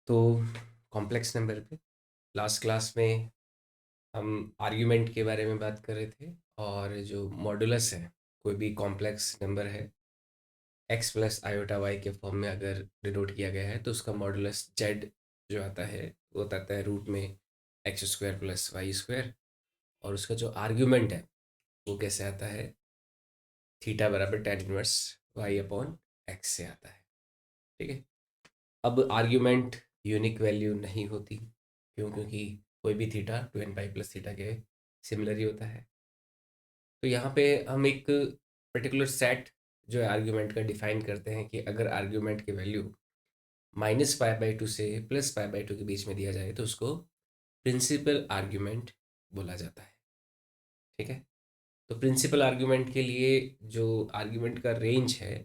तो complex number पे last class में हम आर्ग्यूमेंट के बारे में बात कर रहे थे और जो मॉडुलस है, कोई भी कॉम्प्लेक्स नंबर है एक्स प्लस आयोटा वाई के फॉर्म में अगर डिनोट किया गया है तो उसका मॉडुलस जेड जो आता है वो आता है रूट में x square plus y square. और उसका जो आर्ग्यूमेंट है वो कैसे आता है, थीटा बराबर tan inverse y upon x से आता है। ठीक है। अब आर्ग्यूमेंट यूनिक वैल्यू नहीं होती, क्यों? क्योंकि कोई भी theta two n pi plus theta के सिमिलर ही होता है। तो यहाँ पे हम एक पर्टिकुलर सेट जो है आर्ग्यूमेंट का डिफाइन करते हैं कि अगर आर्ग्यूमेंट की value minus pi by two से प्लस पाई बाई टू के बीच में दिया जाए तो उसको प्रिंसिपल आर्ग्यूमेंट बोला जाता है। ठीक है। तो प्रिंसिपल आर्ग्यूमेंट के लिए जो आर्ग्यूमेंट का रेंज है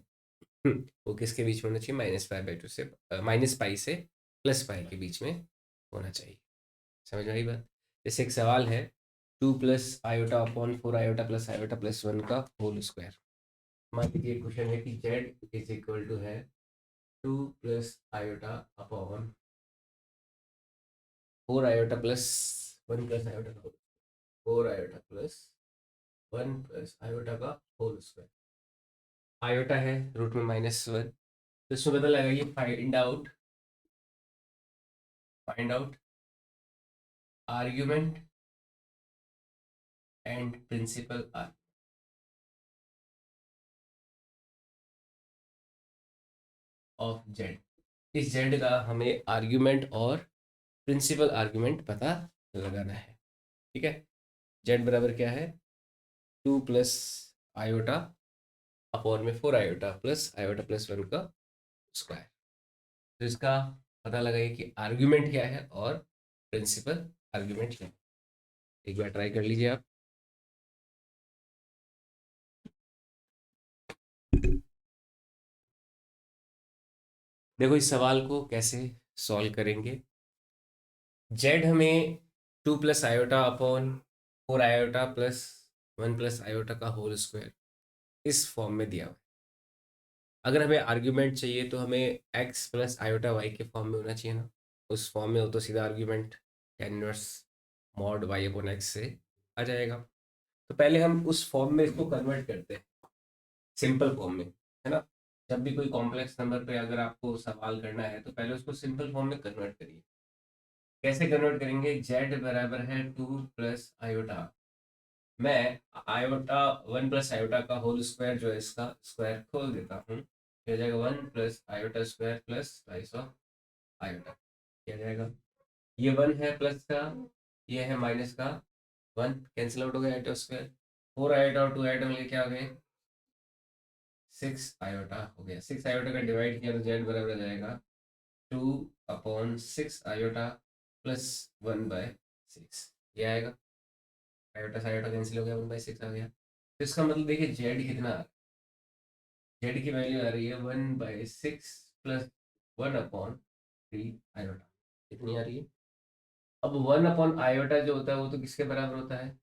वो किसके बीच में होना चाहिए? माइनस पाई बाई टू से माइनस पाई से प्लस पाई के बीच में होना चाहिए। समझ में आई बात? जैसे एक सवाल है, two plus iota upon four iota plus iota plus one का होल स्क्वायर। मान लीजिए क्वेश्चन है कि जेड इज इक्वल टू है two plus iota upon four iota plus one plus iota का four iota plus one plus iota का whole square. Iota है root में माइनस वन, तो इसमें पता लगाइए find out argument and principal of Z. इस जेड का हमें आर्ग्यूमेंट और प्रिंसिपल आर्ग्यूमेंट पता लगाना है। ठीक है। जेड बराबर क्या है? टू प्लस आयोटा अपॉन में फोर आयोटा प्लस वन का स्क्वायर। तो इसका पता लगाइए कि आर्ग्यूमेंट क्या है और प्रिंसिपल आर्ग्यूमेंट क्या है। एक बार ट्राई कर लीजिए आप। देखो इस सवाल को कैसे सॉल्व करेंगे। जेड हमें to plus iota upon four iota plus one plus iota का होल स्क्वायर इस फॉर्म में दिया हुआ है। अगर हमें आर्ग्यूमेंट चाहिए तो हमें एक्स प्लस आयोटा वाई के फॉर्म में होना चाहिए ना। उस फॉर्म में हो तो सीधा argument tan inverse mod y upon x से आ जाएगा। तो पहले हम उस फॉर्म में इसको कन्वर्ट करते हैं, सिंपल फॉर्म में, है ना। जब भी कोई कॉम्प्लेक्स नंबर पे अगर आपको सवाल करना है तो पहले उसको सिंपल फॉर्म में कन्वर्ट करिए। कैसे कन्वर्ट करेंगे? जेड बराबर है टू प्लस आयोटा, मैं आयोटा वन प्लस आयोटा का होल स्क्वायर जो है इसका स्क्वायर खोल देता हूँ, क्या जाएगा? One plus iota square plus twice of iota. क्या जाएगा? ये वन है प्लस का, ये है माइनस का, वन कैंसिल आउट हो गया, आयोटा स्क्वायर। फोर आयोटा और टू आयोटा मिलकर क्या हो गए? सिक्स आयोटा हो गया। सिक्स आयोटा का डिवाइड किया तो जेड बराबर आ जाएगा two upon six iota plus one by six. ये आएगा, आयोटा से आयोटा कैंसिल हो गया, वन बाय सिक्स आ गया। तो इसका मतलब देखिए जेड कितना आ रहा है? जेड की वैल्यू आ रही है one by six plus one upon three iota. कितनी आ रही है? अब वन अपॉन आयोटा जो होता है वो तो किसके बराबर होता है?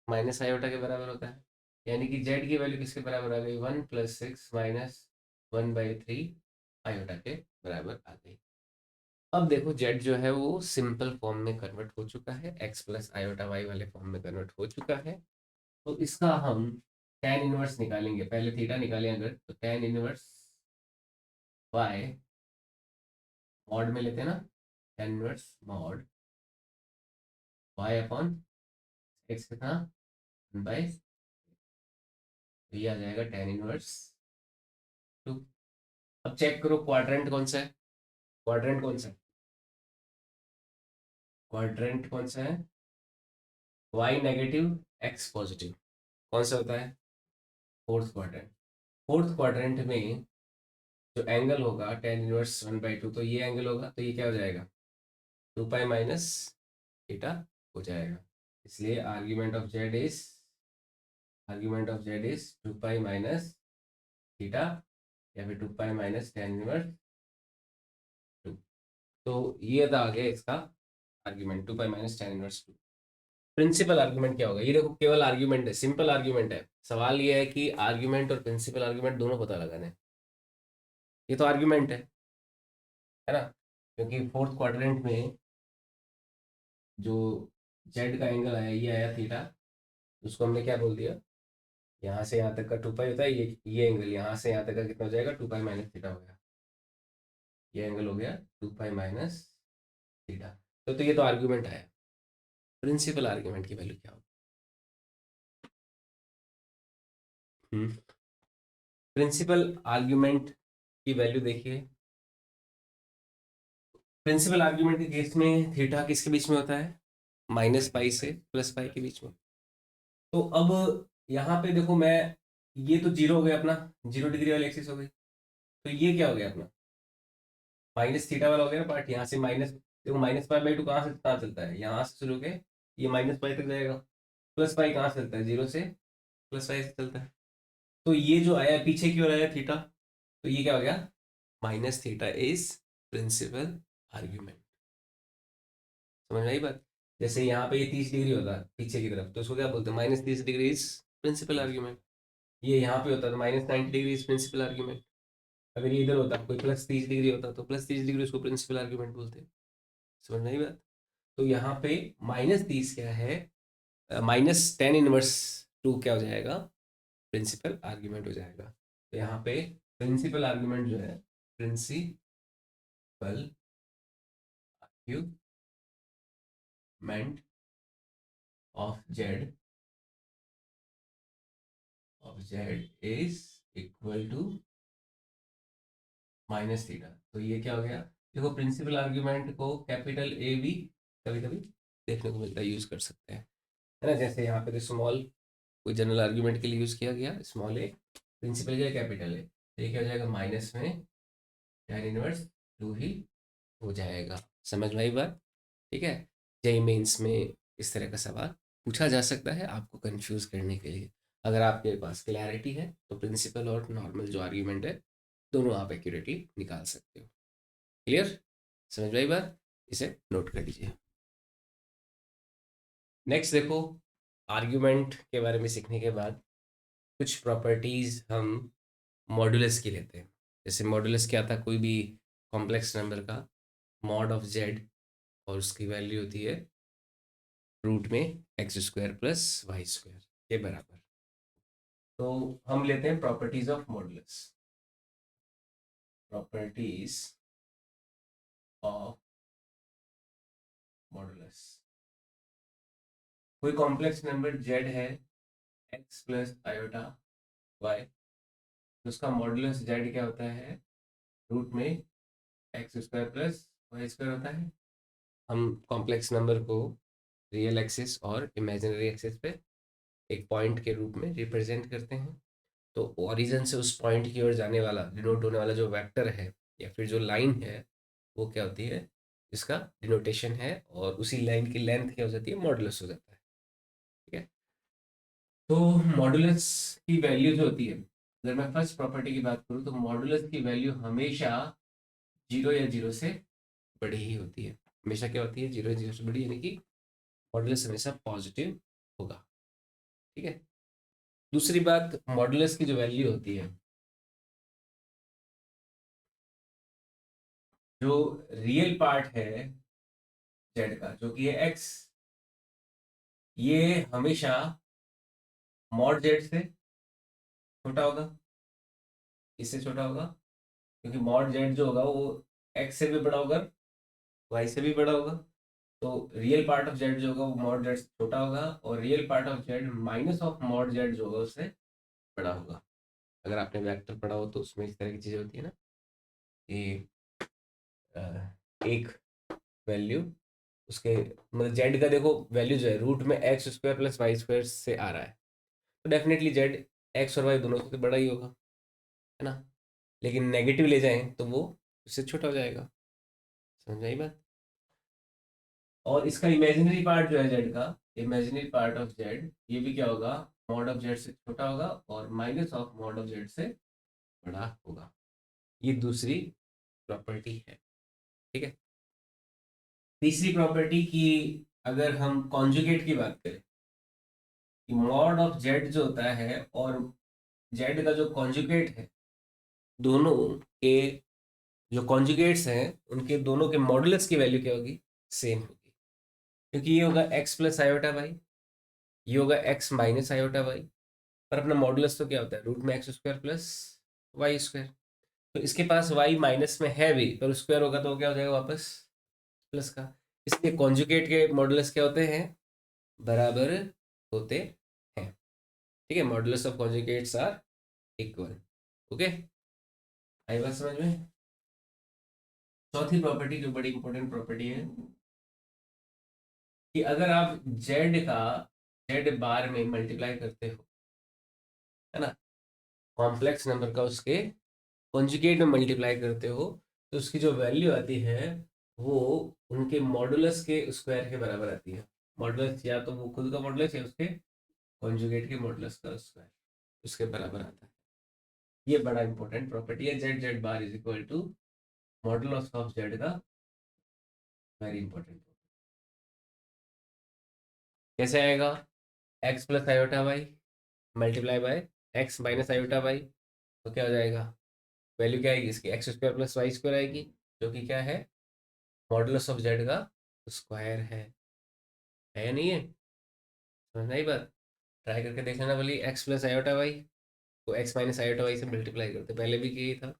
माइनस आयोटा के बराबर होता है। यानी कि जेड की वैल्यू किसके बराबर आ गई? One plus six minus one by three iota के बराबर आ गई। अब देखो जेड जो है वो सिंपल फॉर्म में कन्वर्ट हो चुका है, एक्स प्लस आयोटा वाई वाले फॉर्म में कन्वर्ट हो चुका है। तो इसका हम टेन इनवर्स निकालेंगे। पहले थीटा निकालें अगर, तो टेन इनवर्स वाई मॉड में लेते हैं ना, tan inverse mod y upon x कितना? वन बाई, तो ये आ जाएगा टेन इनवर्स टू। अब चेक करो क्वाड्रेंट कौन सा है? क्वाड्रेंट कौन सा है? क्वाड्रेंट कौन सा है? वाई नेगेटिव एक्स पॉजिटिव, कौन सा होता है? Fourth quadrant. फोर्थ क्वाड्रेंट में जो एंगल होगा tan inverse one by two, तो ये एंगल होगा, तो ये क्या हो जाएगा? टू पाई माइनस थीटा हो जाएगा। इसलिए argument of z is two pi minus theta, या फिर two pi minus tan inverse two. तो ये था आगे इसका argument, two pi minus tan inverse two. Principal argument क्या होगा? ये देखो केवल आर्ग्यूमेंट है, सिंपल आर्ग्यूमेंट है। सवाल ये है कि आर्ग्यूमेंट और प्रिंसिपल आर्ग्यूमेंट दोनों पता लगाने हैं। ये तो आर्ग्यूमेंट है ना। क्योंकि फोर्थ क्वाड्रेंट में जो जेड का एंगल आया, ये आया थीटा, उसको हमने क्या बोल दिया, यहाँ से यहाँ तक का 2 पाई होता है, ये एंगल यहाँ से यहाँ तक का कितना हो जाएगा, 2 पाई माइनस थीटा हो गया, ये एंगल हो गया 2 पाई माइनस थीटा। तो ये तो आर्ग्यूमेंट आया। प्रिंसिपल आर्ग्यूमेंट की वैल्यू क्या होगी? प्रिंसिपल आर्ग्यूमेंट की वैल्यू देखिए, प्रिंसिपल आर्ग्यूमेंट के केस में थीटा किसके बीच में होता है, -पाई से +पाई के बीच में। तो अब यहाँ पे देखो, मैं ये तो जीरो हो गया अपना, 0 डिग्री वाली एक्सिस हो गई, तो ये क्या हो गया अपना, माइनस थीटा वाला हो गया ना पार्ट, यहाँ से माइनस, देखो -पाई/2 कहाँ से कहाँ चलता है, यहाँ से शुरू के ये -पाई तक जाएगा, +पाई कहाँ से चलता है, 0 से +पाई से चलता है, तो ये जो आया पीछे की ओर आया थीटा, तो ये क्या हो गया, -थीटा इज प्रिंसिपल आर्ग्यूमेंट। समझ में आई बात? जैसे यहाँ पे ये 30 डिग्री होता है पीछे की तरफ, तो उसको क्या बोलते हैं, -30 डिग्री इज प्रिंसिपल आर्ग्यूमेंट। ये यहाँ पे होता है तो -90 डिग्री इज प्रिंसिपल आर्ग्यूमेंट। अगर ये इधर होता कोई +30 डिग्री होता तो +30 डिग्री उसको प्रिंसिपल आर्ग्यूमेंट बोलते हैं। समझ में आई बात? तो यहाँ पे -30 क्या है, -tan−1 क्या हो जाएगा, प्रिंसिपल आर्ग्यूमेंट हो जाएगा। तो यहाँ पे प्रिंसिपल आर्ग्यूमेंट जो है, principal argument of z is equal to -theta. तो ये क्या हो गया, देखो प्रिंसिपल आर्ग्यूमेंट को कैपिटल ए भी कभी कभी देखने को मिलता है, यूज कर सकते हैं, है ना। जैसे यहाँ पे तो स्मॉल, कोई जनरल आर्ग्यूमेंट के लिए यूज किया गया स्मॉल ए, प्रिंसिपल क्या कैपिटल है, तो ये क्या हो जाएगा, माइनस में tan−1 ही हो जाएगा। समझ में आई बात? ठीक है। जेई मेंस में इस तरह का सवाल पूछा जा सकता है आपको कंफ्यूज करने के लिए। अगर आपके पास क्लैरिटी है तो प्रिंसिपल और नॉर्मल जो आर्ग्यूमेंट है दोनों आप एक्यूरेटली निकाल सकते हो। क्लियर? समझ में आई बात? इसे नोट कर लीजिए। नेक्स्ट देखो, आर्ग्यूमेंट के बारे में सीखने के बाद कुछ प्रॉपर्टीज हम मॉडुलस की लेते हैं। जैसे मॉडुलस क्या था, कोई भी कॉम्प्लेक्स नंबर का मॉड ऑफ जेड, और उसकी वैल्यू होती है रूट में x² + y² के बराबर। तो हम लेते हैं properties of modulus. Properties of modulus, कोई कॉम्प्लेक्स नंबर जेड है x + i/y, तो उसका मॉडुलस जेड क्या होता है, रूट में x² + y² होता है। हम कॉम्प्लेक्स नंबर को रियल एक्सिस और इमेजिनरी एक्सिस पे एक पॉइंट के रूप में रिप्रेजेंट करते हैं। तो ओरिजिन से उस पॉइंट की ओर जाने वाला, डिनोट होने वाला जो वेक्टर है या फिर जो लाइन है, वो क्या होती है, इसका डिनोटेशन है, और उसी लाइन की लेंथ क्या हो जाती है, मॉडुलस हो जाता है। ठीक है। तो मॉडुलस की वैल्यू जो होती है, अगर मैं फर्स्ट प्रॉपर्टी की बात करूँ तो मॉडुलस की वैल्यू हमेशा 0 या 0 से बड़ी ही होती है। हमेशा क्या होती है, 0 या 0 से बड़ी, यानी कि मॉडुलस हमेशा पॉजिटिव होगा। ठीक है। दूसरी बात, मॉडुलस की जो वैल्यू होती है, जो रियल पार्ट है जेड का, जो कि है एक्स, ये हमेशा मॉड जेड से छोटा होगा, इससे छोटा होगा, क्योंकि मॉड जेड जो होगा वो एक्स से भी बड़ा होगा, वाई से भी बड़ा होगा। तो रियल पार्ट ऑफ जेड जो होगा वो मॉड जेड से छोटा होगा, और real part of Z minus of mod Z जो होगा उससे बड़ा होगा। अगर आपने वेक्टर पढ़ा हो तो उसमें इस तरह की चीजें होती है ना, कि एक वैल्यू उसके, मतलब जेड का देखो वैल्यू जो है रूट में x² + y² से आ रहा है, तो डेफिनेटली जेड एक्स और वाई दोनों से तो बड़ा ही होगा, है ना। लेकिन नेगेटिव ले जाएं तो वो उससे छोटा हो जाएगा। समझ आई बात? और इसका इमेजिनरी पार्ट जो है जेड का, इमेजिनरी पार्ट ऑफ जेड, ये भी क्या होगा, मॉड ऑफ जेड से छोटा होगा और minus of mod of Z से बड़ा होगा। ये दूसरी प्रॉपर्टी है। ठीक है। तीसरी प्रॉपर्टी की, अगर हम कॉन्जुगेट की बात करें, कि मॉड ऑफ जेड जो होता है और जेड का जो कॉन्जुगेट है, दोनों के जो कॉन्जुगेट्स हैं उनके दोनों के मॉडुलस की वैल्यू क्या होगी, सेम होगी, क्योंकि ये होगा x प्लस आयोटा वाई, ये होगा x माइनस आयोटा वाई, पर अपना मॉडुलस तो क्या होता है रूट में x square plus y square. तो इसके पास y माइनस में है भी, पर स्क्वायर होगा तो क्या हो जाएगा वापस प्लस का। इसलिए कॉन्जुगेट के मॉडुलस क्या होते हैं, बराबर होते हैं। ठीक है, modulus of conjugates are equal. Okay, आई बात समझ में। चौथी प्रॉपर्टी जो बड़ी इंपॉर्टेंट प्रॉपर्टी है कि अगर आप z का z बार में मल्टीप्लाई करते हो, है ना, कॉम्प्लेक्स नंबर का उसके कॉन्जुगेट में मल्टीप्लाई करते हो, तो उसकी जो वैल्यू आती है वो उनके मॉडुलस के स्क्वायर के बराबर आती है। मॉडुलस या तो वो खुद का मॉडुलस या उसके कॉन्जुगेट के मॉडुलस का स्क्वायर उसके बराबर आता है। ये बड़ा इंपॉर्टेंट प्रॉपर्टी है, z z bar is equal to modulus of z का, वेरी इंपॉर्टेंट। कैसे आएगा, x plus iota y multiply by x minus iota y, तो क्या हो जाएगा, वैल्यू क्या आएगी इसकी, x square plus y square आएगी, जो कि क्या है मॉडुलस ऑफ जेड का स्क्वायर है या नहीं है, समझ नहीं बात। ट्राई करके देख लेना, बोली एक्स प्लस आयोटा वाई को एक्स माइनस आयोटा वाई से मल्टीप्लाई करते, पहले भी किया था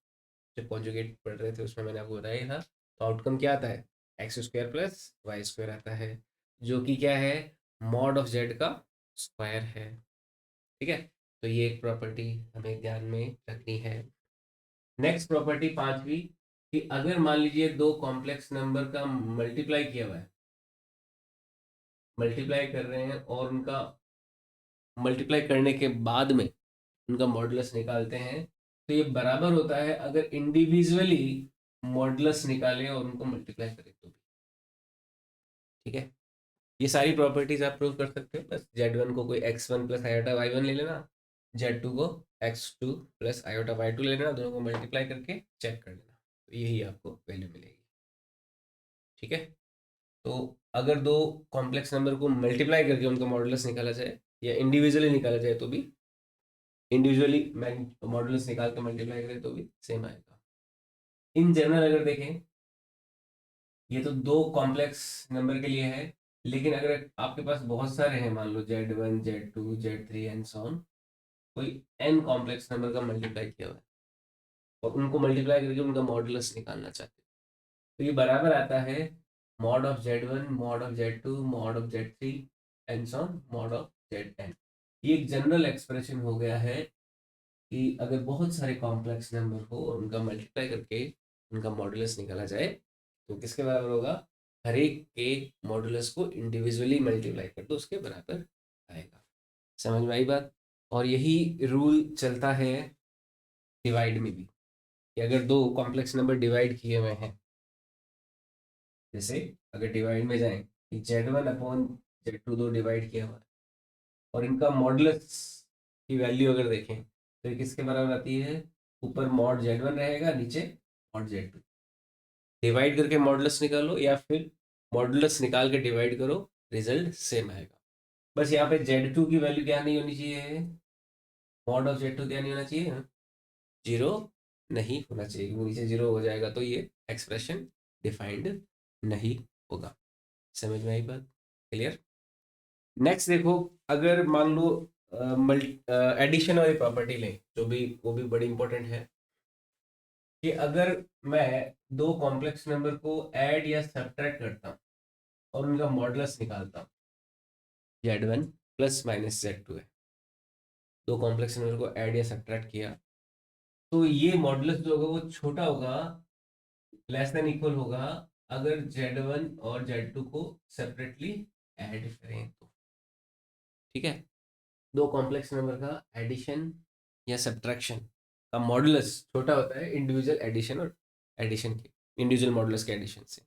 जब कॉन्जुगेट पढ़ रहे थे, उसमें मैंने आपको बताया था। तो आउटकम क्या आता है, x square plus y square आता है, जो कि क्या है मॉड ऑफ जेड का स्क्वायर है। ठीक है, तो ये एक प्रॉपर्टी हमें ध्यान में रखनी है। नेक्स्ट प्रॉपर्टी पांचवी, कि अगर मान लीजिए दो कॉम्प्लेक्स नंबर का मल्टीप्लाई किया हुआ है, मल्टीप्लाई कर रहे हैं और उनका मल्टीप्लाई करने के बाद में उनका मॉडुलस निकालते हैं, तो ये बराबर होता है अगर इंडिविजुअली मॉडुलस निकालें और उनको मल्टीप्लाई करें तो भी। ठीक है, ये सारी प्रॉपर्टीज आप प्रूव कर सकते हो, बस z1 को कोई x1 प्लस आयोटा y1 ले लेना, z2 को x2 प्लस आयोटा y2 ले लेना, दोनों को मल्टीप्लाई करके चेक कर लेना, तो यही आपको वैल्यू मिलेगी। ठीक है, तो अगर दो कॉम्प्लेक्स नंबर को मल्टीप्लाई करके उनका मॉडुलस निकाला जाए या इंडिविजुअली निकाला जाए तो भी, इंडिविजुअली मॉडुलस निकाल के मल्टीप्लाई करें तो भी सेम आएगा। इन जनरल अगर देखें, ये तो दो कॉम्प्लेक्स नंबर के लिए है, लेकिन अगर आपके पास बहुत सारे हैं, मान लो z1 z2 z3 and so on, कोई n कॉम्प्लेक्स नंबर का मल्टीप्लाई किया हुआ है और उनको मल्टीप्लाई करके उनका मॉडुलस निकालना चाहते हैं, तो ये बराबर आता है mod of z1 mod of z2 mod of z3 and so on mod of zn। ये एक जनरल एक्सप्रेशन हो गया है कि अगर बहुत सारे कॉम्प्लेक्स नंबर हो और उनका मल्टीप्लाई करके उनका मॉडुलस निकाला जाए, तो किसके बराबर होगा, हर एक के मॉडुलस को इंडिविजुअली मल्टीप्लाई कर दो उसके बराबर आएगा। समझ में आई बात। और यही रूल चलता है डिवाइड में भी, कि अगर दो कॉम्प्लेक्स नंबर डिवाइड किए हुए हैं, जैसे अगर डिवाइड में जाएं कि z1 अपॉन z2 दो डिवाइड किया हुआ है और इनका मॉडुलस की वैल्यू अगर देखें तो ये किसके बराबर आती है, ऊपर मॉड z1 रहेगा, नीचे मॉड z2। डिवाइड करके मॉडुलस निकालो या फिर मॉडुलस निकाल के डिवाइड करो, रिजल्ट सेम आएगा। बस यहाँ पे z2 की वैल्यू क्या नहीं होनी चाहिए, मॉड ऑफ z2 क्या नहीं होना चाहिए, जीरो नहीं होना चाहिए, क्योंकि नीचे जीरो हो जाएगा तो ये एक्सप्रेशन डिफाइंड नहीं होगा। समझ में आई बात, क्लियर। नेक्स्ट देखो, अगर मान लो एडिशन वाली प्रॉपर्टी लें, जो भी वो भी बड़ी इंपॉर्टेंट है, कि अगर मैं दो कॉम्प्लेक्स नंबर को ऐड या सब्ट्रैक्ट करता हूँ और उनका मॉडुलस निकालता हूँ, z1 प्लस माइनस z2 है, दो कॉम्प्लेक्स नंबर को ऐड या सब्ट्रैक्ट किया, तो ये मॉडुलस जो होगा वो छोटा होगा, लेस देन इक्वल होगा अगर z1 और z2 को सेपरेटली ऐड करें तो। ठीक है, दो कॉम्प्लेक्स नंबर का एडिशन या सब्ट्रैक्शन का मॉडुलस छोटा होता है इंडिविजुअल एडिशन और एडिशन के, इंडिविजुअल मॉडुलस के एडिशन से।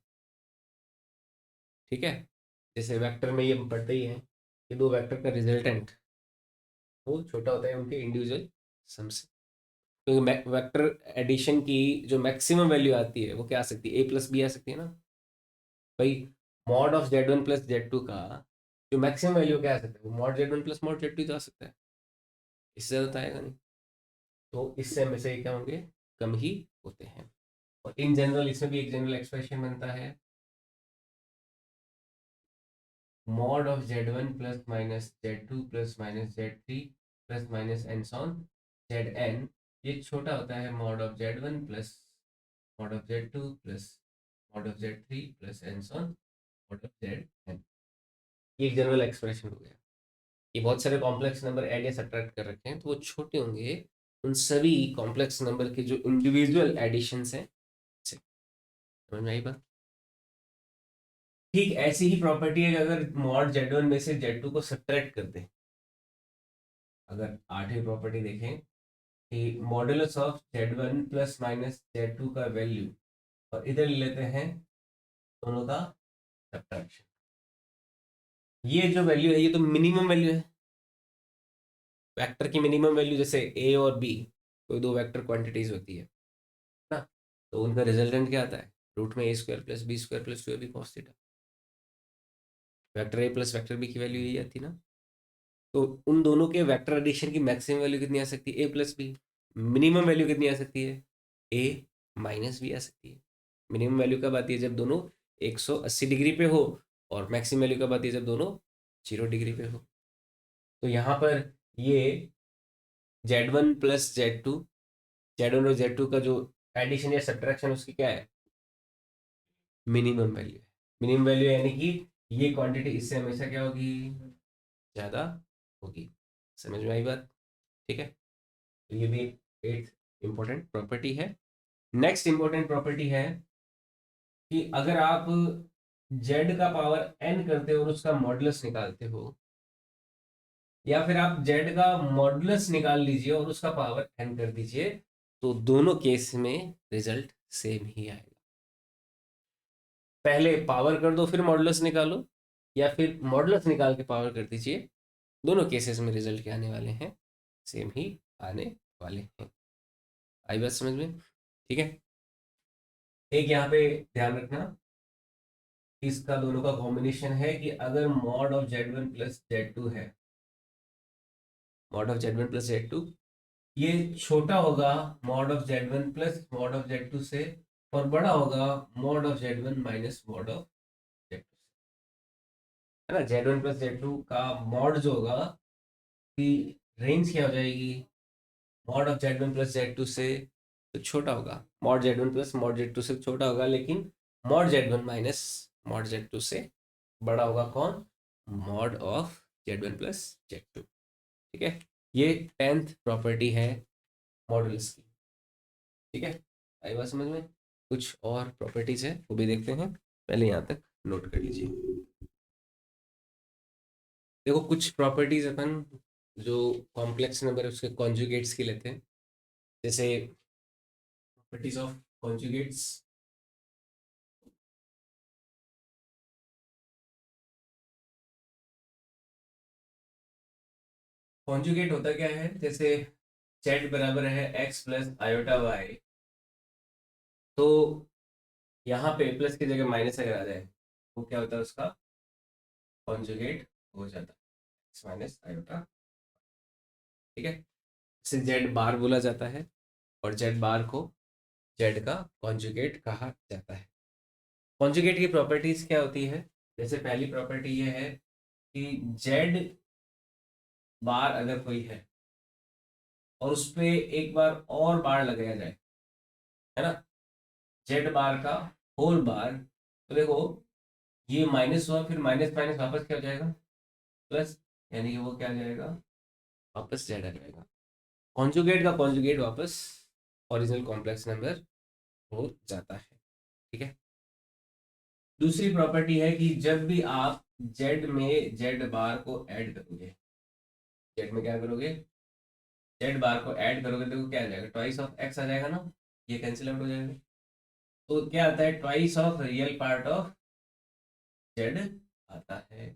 ठीक है, जैसे वेक्टर में ये हम पढ़ते ही हैं कि दो वेक्टर का रिजल्टेंट वो छोटा होता है उनके इंडिविजुअल सम से, क्योंकि वेक्टर एडिशन की जो मैक्सिमम वैल्यू आती है वो क्या आ सकती है, ए प्लस बी आ सकती है ना भाई। Mod of z1 plus z2 का जो मैक्सिमम वैल्यू क्या आ सकता है, mod z1 plus mod z2 तो आ सकता है, इससे ज़्यादा तो आएगा नहीं। तो इससे में से क्या होंगे, कम ही होते हैं। और इन जनरल इसमें भी एक जनरल एक्सप्रेशन बनता है, mod of z1 plus minus z2 plus minus z3 plus minus N so on zn, ये छोटा होता है mod of z1 plus mod of z2 plus mod of z3 plus and so on mod of zn। ये एक general expression हो गया। ये बहुत सारे कॉम्प्लेक्स नंबर ऐड या सब्ट्रैक्ट कर रखे हैं तो वो छोटे होंगे उन सभी कॉम्प्लेक्स नंबर के जो इंडिविजुअल एडिशंस हैं। समझ में आई बात? ठीक ऐसी ही प्रॉपर्टी है कि अगर मॉड z1 में से z2 को सब्ट्रैक्ट कर दें, अगर आठवीं प्रॉपर्टी देखें कि modulus of z1 plus minus z2 का वैल्यू, और इधर ले लेते हैं दोनों का सब्ट्रैक्शन, ये जो वैल्यू है ये तो मिनिमम वैल्यू है वेक्टर की। मिनिमम वैल्यू जैसे a और b कोई दो वेक्टर क्वांटिटीज होती है ना, तो उनका रिजल्टेंट क्या आता है, रूट में a square plus b square plus 2ab cos theta. Vector a plus vector b की वैल्यू यही आती ना। तो उन दोनों के वेक्टर एडिशन की मैक्सिमम वैल्यू कितनी आ सकती है, a plus b. Minimum value कितनी आ सकती है, a माइनस बी आ सकती है। मिनिमम वैल्यू कब आती है, जब दोनों 180 डिग्री पे हो, और मैक्सिमम वैल्यू कब आती है, जब दोनों 0 डिग्री पे हो। तो यहाँ पर ये z1 प्लस z2, z1 और z2 का जो एडिशन या सब्ट्रैक्शन उसकी क्या है, मिनिमम वैल्यू है। मिनिमम वैल्यू यानी कि ये क्वांटिटी इससे हमेशा क्या होगी, ज़्यादा होगी। समझ में आई बात? ठीक है, तो ये भी एक इंपॉर्टेंट प्रॉपर्टी है। नेक्स्ट इंपॉर्टेंट प्रॉपर्टी है कि अगर आप z का पावर n करते हो और उसका मॉडुलस निकालते हो, या फिर आप z का मॉडुलस निकाल लीजिए और उसका पावर n कर दीजिए, तो दोनों केस में रिजल्ट सेम ही आएगा। पहले पावर कर दो फिर मॉडुलस निकालो, या फिर मॉडुलस निकाल के पावर कर दीजिए, दोनों केसेस में रिजल्ट क्या आने वाले हैं, सेम ही आने वाले हैं। आई बात समझ में? ठीक है, एक यहाँ पे ध्यान रखना, इसका दोनों का कॉम्बिनेशन है कि अगर mod of z1 plus z2 है, mod of z1 plus z2 ये छोटा होगा mod of z1 plus mod of z2 से, और बड़ा होगा mod of z1 minus mod of z2 है ना। z1 प्लस z2 का मॉड जो होगा कि रेंज क्या हो जाएगी, mod of z1 plus z2 से तो छोटा होगा, mod z1 plus mod z2 से छोटा होगा, लेकिन mod z1 minus mod z2 से बड़ा होगा कौन, mod of z1 plus z2। ठीक है, ये 10th प्रॉपर्टी है मॉडल्स की। ठीक है, आई बात समझ में? कुछ और प्रॉपर्टीज है वो भी देखते हैं, पहले यहाँ तक नोट कर लीजिए। देखो कुछ प्रॉपर्टीज अपन जो कॉम्प्लेक्स नंबर है उसके कॉन्जुगेट्स की लेते हैं, जैसे प्रॉपर्टीज ऑफ कॉन्जुगेट्स। कॉन्जुगेट होता क्या है, जैसे z बराबर है x प्लस आयोटा y, तो यहाँ पे प्लस की जगह माइनस अगर आ जाए वो क्या होता है, उसका कॉन्जुगेट हो जाता है x माइनस आयोटा। ठीक है, इसे z बार बोला जाता है, और z बार को z का कॉन्जुगेट कहा जाता है। कॉन्जुगेट की प्रॉपर्टीज क्या होती है, जैसे पहली प्रॉपर्टी ये है कि z बार अगर कोई है और उस पे एक बार और बार लगाया जाए, है ना, z बार का होल बार, तो देखो ये माइनस हुआ, फिर माइनस माइनस वापस क्या हो जाएगा, प्लस, यानी कि वो क्या आ जाएगा, वापस z आ जाएगा। कॉन्जुगेट का कॉन्जुगेट वापस ओरिजिनल कॉम्प्लेक्स नंबर हो जाता है। ठीक है, दूसरी प्रॉपर्टी है कि जब भी आप z में z बार को ऐड करोगे, z में क्या करोगे, z बार को ऐड करोगे तो क्या आ जाएगा, ट्वाइस ऑफ x आ जाएगा ना, ये कैंसिल आउट हो जाएगा, तो क्या आता है, twice of real part of z आता है।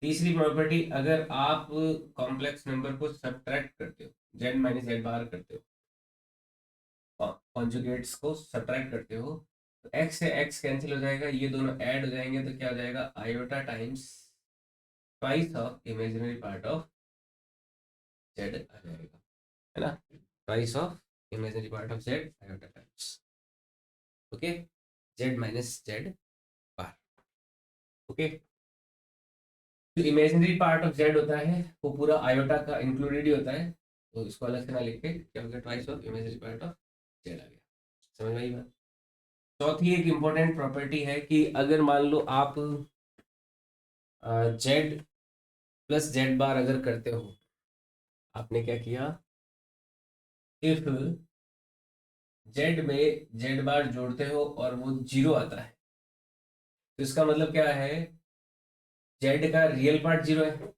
तीसरी प्रॉपर्टी, अगर आप कॉम्प्लेक्स नंबर को सब्ट्रैक्ट करते हो, z माइनस z बार करते हो, कॉन्जुगेट्स को सब्ट्रैक्ट करते हो, तो x से x कैंसिल हो जाएगा, ये दोनों ऐड हो जाएंगे, तो क्या हो जाएगा, iota times twice of imaginary part of z आ जाएगा, है ना, twice of imaginary part of z iota times. Okay, Z minus Z bar. Okay, जो इमेजिनरी पार्ट ऑफ जेड होता है वो पूरा आयोटा का इंक्लूडेड ही होता है, तो इसको अलग से ना लिख के क्या हो गया, twice of imaginary part of Z आ गया। समझ में आई बात। चौथी एक इम्पोर्टेंट प्रॉपर्टी है कि अगर मान लो आप जेड प्लस जेड बार अगर करते हो, आपने क्या किया, इफ जेड में जेड बार जोड़ते हो और वो जीरो आता है, तो इसका मतलब क्या है, जेड का रियल पार्ट जीरो है।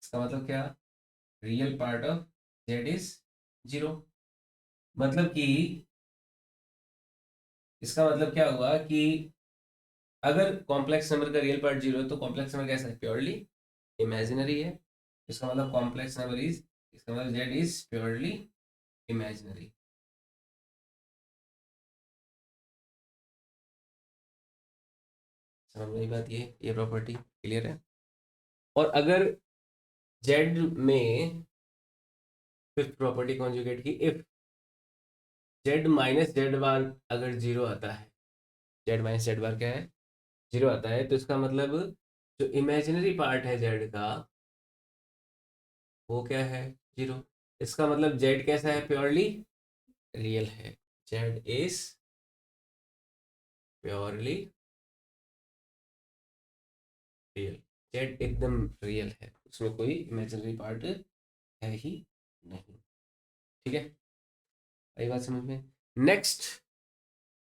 इसका मतलब क्या, real part of z is zero. मतलब कि इसका मतलब क्या हुआ कि अगर कॉम्प्लेक्स नंबर का रियल पार्ट जीरो है तो कॉम्प्लेक्स नंबर कैसा है, प्योरली इमेजिनरी है। इसका मतलब कॉम्प्लेक्स नंबर इज, इसका मतलब जेड इज प्योरली इमेजिनरी। समझ में आई बात, ये प्रॉपर्टी क्लियर है। और अगर जेड में फिफ्थ प्रॉपर्टी कॉन्जुगेट की, इफ जेड माइनस जेड बार अगर जीरो आता है, जेड माइनस जेड बार क्या है, जीरो आता है, तो इसका मतलब जो इमेजिनरी पार्ट है जेड का वो क्या है, जीरो। इसका मतलब जेड कैसा है, प्योरली रियल है। Z is purely real. Z एकदम रियल है, उसमें कोई इमेजिनरी पार्ट है ही नहीं। ठीक है, आई बात समझ में। नेक्स्ट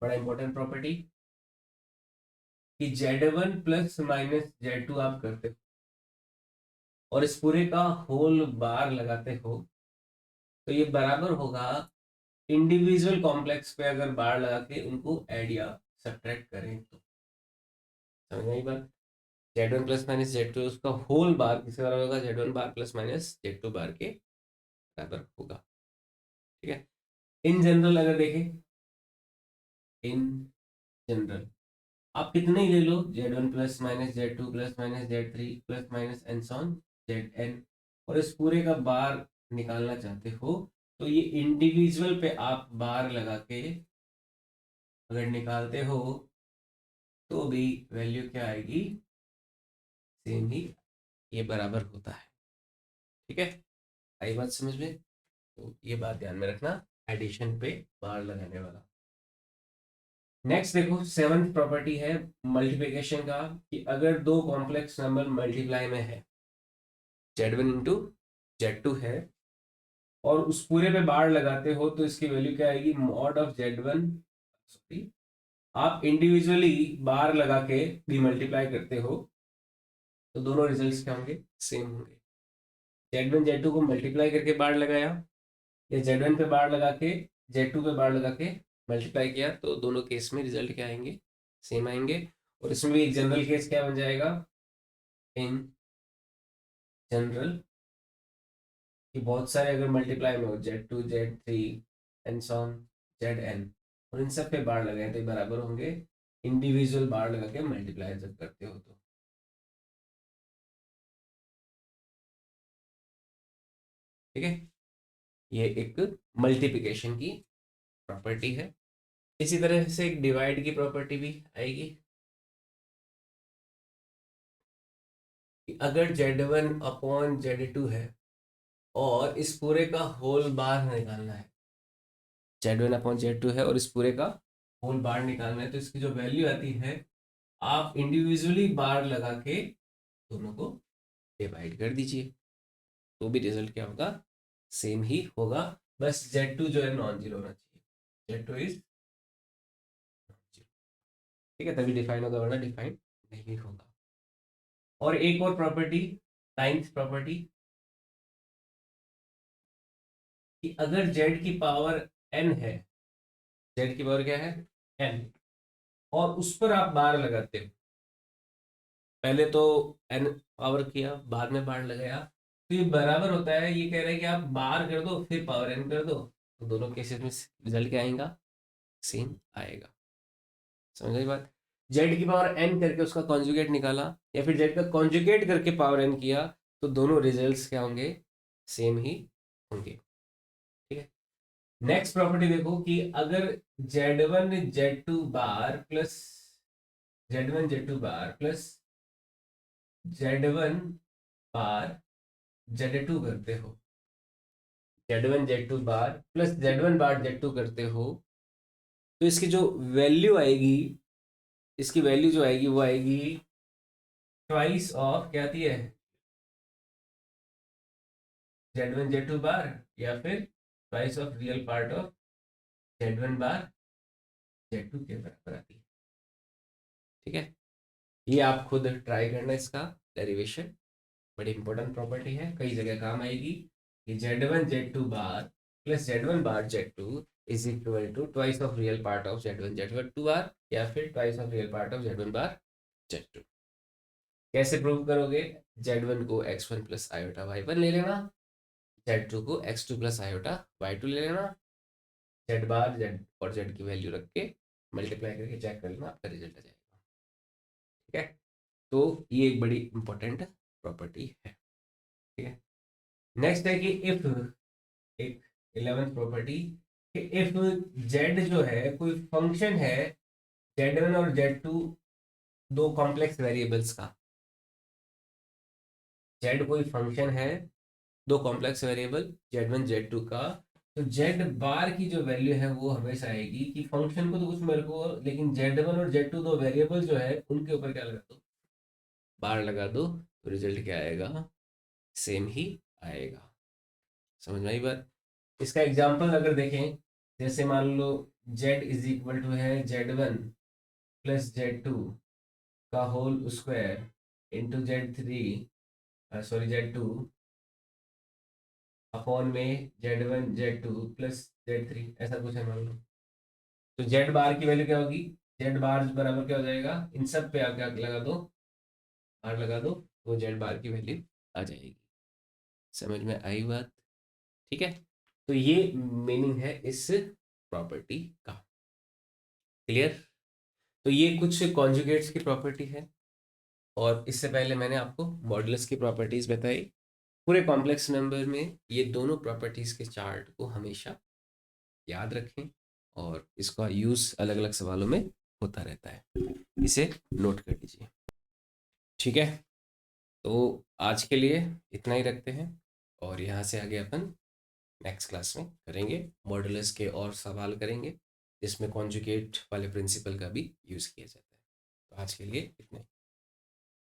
बड़ा इंपॉर्टेंट प्रॉपर्टी कि z one plus minus Z two आप करते हो और इस पूरे का होल बार लगाते हो, तो ये बराबर होगा इंडिविजुअल कॉम्प्लेक्स पे अगर बार लगा के उनको ऐड या सब्ट्रैक्ट करें तो। समझ में आई बात। Z one plus minus Z two उसका होल बार किसके बराबर होगा, Z one bar plus minus Z two bar के बराबर होगा। ठीक है, इन जनरल अगर देखें, इन जनरल आप कितने ही ले लो, Z one plus minus Z two plus minus Z three plus minus N सॉन जेड एन, और इस पूरे का बार निकालना चाहते हो, तो ये इंडिविजुअल पे आप बार लगा के अगर निकालते हो तो भी वैल्यू क्या आएगी, सेम ही, ये बराबर होता है। ठीक है, आई बात समझ में। तो ये बात ध्यान में रखना, एडिशन पे बार लगाने वाला। नेक्स्ट देखो, सेवंथ प्रॉपर्टी है मल्टीप्लिकेशन का, कि अगर दो कॉम्प्लेक्स नंबर मल्टीप्लाई में है, z one into z two है, और उस पूरे पे बार लगाते हो तो इसकी वैल्यू क्या आएगी, mod of Z one, sorry, आप इंडिविजुअली बार लगा के भी मल्टीप्लाई करते हो तो दोनों रिजल्ट्स क्या होंगे, सेम होंगे। जेड वन जेड टू को मल्टीप्लाई करके बार लगाया, या जेड वन पे बार लगा के जेड टू पे बार लगा के मल्टीप्लाई किया, तो दोनों केस में रिजल्ट क्या आएंगे, सेम आएंगे। और इसमें भी एक जनरल केस क्या बन जाएगा, इन जनरल, कि बहुत सारे अगर मल्टीप्लाई में हो, z two z three and so on Z N, और इन सब पे बार लगाए तो ये बराबर होंगे इंडिविजुअल बार लगा के मल्टीप्लाई जब करते हो तो। ठीक है, ये एक मल्टीप्लिकेशन की प्रॉपर्टी है। इसी तरह से एक डिवाइड की प्रॉपर्टी भी आएगी, कि अगर z one upon z two है और इस पूरे का होल बार निकालना है, z one upon z two है और इस पूरे का होल बार निकालना है, तो इसकी जो वैल्यू आती है, आप इंडिविजुअली बार लगा के दोनों को डिवाइड कर दीजिए, तो भी रिजल्ट क्या होगा, सेम ही होगा। बस जेड टू जो है नॉन जीरो होना चाहिए, जेड टू इज जीरो। ठीक है, तभी डिफाइन होगा, वरना डिफाइन नहीं होगा। और एक और प्रॉपर्टी, नाइन्थ प्रॉपर्टी, कि अगर जेड की पावर एन है, जेड की पावर क्या है, एन, और उस पर आप बार लगाते हो, पहले तो एन पावर किया बाद में बार लगाया, तो ये बराबर होता है, ये कह रहा है कि आप बार कर दो फिर पावर एन कर दो, तो दोनों केसेस में रिजल्ट क्या आएगा, सेम आएगा। समझ आई बात। जेड की पावर एन करके उसका कॉन्जुगेट निकाला, या फिर जेड का कॉन्जुगेट करके पावर एन किया, तो दोनों रिजल्ट्स क्या होंगे, सेम ही होंगे। ठीक है, नेक्स्ट प्रॉपर्टी देखो कि अगर Z1 Z2 bar plus Z1 Z2 bar plus Z1 bar Z2 करते हो, Z1 Z2 bar plus Z1 bar Z2 करते हो, तो इसकी जो वैल्यू आएगी, इसकी वैल्यू जो आएगी वो आएगी ट्वाइस ऑफ, क्या आती है, Z1 Z2 बार, या फिर twice of real part of Z1 bar Z2 के बराबर आती है। ठीक है, ये आप खुद ट्राई करना, इसका डेरिवेशन बड़ी इंपॉर्टेंट प्रॉपर्टी है, कई जगह काम आएगी कि Z1 Z2 bar plus Z1 bar Z2 is equal to twice of real part of Z1 Z2 bar, या फिर twice of real part of Z1 bar Z2। कैसे प्रूव करोगे? Z1 को x1 प्लस आयोटा y1 ले लेना, Z2 को x2 plus iota y2 ले लेना, Z बार Z और Z की वैल्यू रख के मल्टीप्लाई करके चेक कर लेना, आपका रिजल्ट आ जाएगा। ठीक है, तो ये एक बड़ी इंपॉर्टेंट प्रॉपर्टी है। ठीक है, नेक्स्ट है कि इफ, एक 11th प्रॉपर्टी, कि इफ Z जो है कोई फंक्शन है Z1 और Z2, दो कॉम्प्लेक्स वेरिएबल्स का, Z कोई फंक्शन है दो कॉम्प्लेक्स वेरिएबल Z1 Z2 का, तो Z बार की जो वैल्यू है वो हमेशा आएगी कि फंक्शन को तो कुछ मेरे को, लेकिन Z1 और Z2 दो वेरिएबल जो है उनके ऊपर क्या लगा दो, बार लगा दो, तो रिजल्ट क्या आएगा, सेम ही आएगा। समझ में आई बात? इसका एग्जाम्पल अगर देखें, जैसे मान लो Z इज इक्वल टू है Z1 प्लस Z2 का whole square into Z3, sorry Z2 upon में Z1 Z2 प्लस Z3, ऐसा कुछ है मान लो, तो Z बार की वैल्यू क्या होगी, Z बार बराबर क्या हो जाएगा, इन सब पे आप क्या लगा दो, बार लगा दो, तो Z बार की वैल्यू आ जाएगी। समझ में आई बात? ठीक है, तो ये मीनिंग है इस प्रॉपर्टी का। क्लियर? तो ये कुछ कॉन्जुगेट्स की प्रॉपर्टी है, और इससे पहले मैंने आपको मॉडुलस की प्रॉपर्टीज बताई। पूरे कॉम्प्लेक्स नंबर में ये दोनों प्रॉपर्टीज के चार्ट को हमेशा याद रखें, और इसका यूज अलग अलग सवालों में होता रहता है, इसे नोट कर लीजिए। ठीक है, तो आज के लिए इतना ही रखते हैं, और यहाँ से आगे अपन नेक्स्ट क्लास में करेंगे, मॉडुलस के और सवाल करेंगे जिसमें कॉन्जुगेट वाले प्रिंसिपल का भी यूज़ किया जाता है। तो आज के लिए इतना ही।